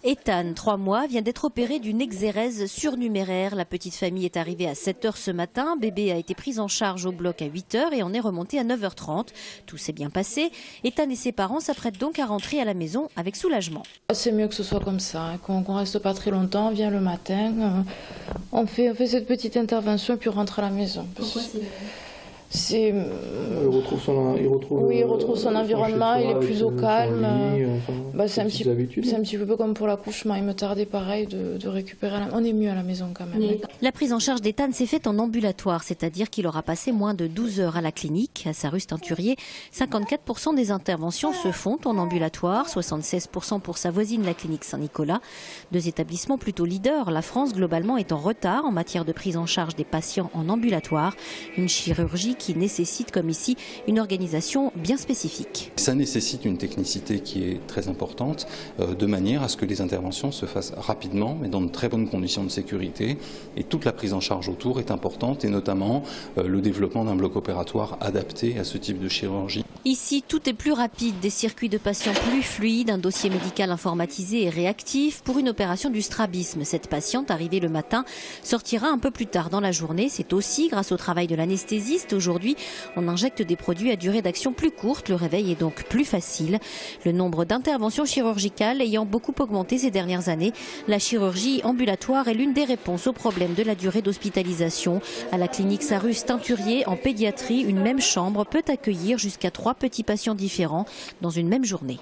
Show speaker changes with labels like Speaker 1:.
Speaker 1: Ethan, 3 mois, vient d'être opéré d'une exérèse surnuméraire. La petite famille est arrivée à 7 h ce matin. Bébé a été pris en charge au bloc à 8 h et en est remonté à 9 h 30. Tout s'est bien passé. Ethan et ses parents s'apprêtent donc à rentrer à la maison avec soulagement.
Speaker 2: C'est mieux que ce soit comme ça, hein, qu'on reste pas très longtemps, on vient le matin, on fait cette petite intervention et puis on rentre à la maison.
Speaker 3: Pourquoi
Speaker 2: c'est...
Speaker 3: Il retrouve son
Speaker 2: environnement, il est plus au calme. C'est un
Speaker 3: habitudes.
Speaker 2: peu comme pour l'accouchement, il me tardait pareil de récupérer. On est mieux à la maison quand même.
Speaker 1: La prise en charge d'Ethan s'est faite en ambulatoire, c'est-à-dire qu'il aura passé moins de 12 heures à la clinique. À Sarrus-Teinturier, 54% des interventions se font en ambulatoire, 76% pour sa voisine, la clinique Saint-Nicolas. 2 établissements plutôt leaders. La France, globalement, est en retard en matière de prise en charge des patients en ambulatoire. Une chirurgie qui nécessite, comme ici, une organisation bien spécifique.
Speaker 4: Ça nécessite une technicité qui est très importante, de manière à ce que les interventions se fassent rapidement, mais dans de très bonnes conditions de sécurité. Et toute la prise en charge autour est importante, et notamment le développement d'un bloc opératoire adapté à ce type de chirurgie.
Speaker 1: Ici, tout est plus rapide, des circuits de patients plus fluides, un dossier médical informatisé et réactif pour une opération du strabisme. Cette patiente, arrivée le matin, sortira un peu plus tard dans la journée. C'est aussi grâce au travail de l'anesthésiste. Aujourd'hui, on injecte des produits à durée d'action plus courte. Le réveil est donc plus facile. Le nombre d'interventions chirurgicales ayant beaucoup augmenté ces dernières années, la chirurgie ambulatoire est l'une des réponses au problème de la durée d'hospitalisation. À la clinique Sarrus-Teinturier, en pédiatrie, une même chambre peut accueillir jusqu'à 3 petits patients différents dans une même journée.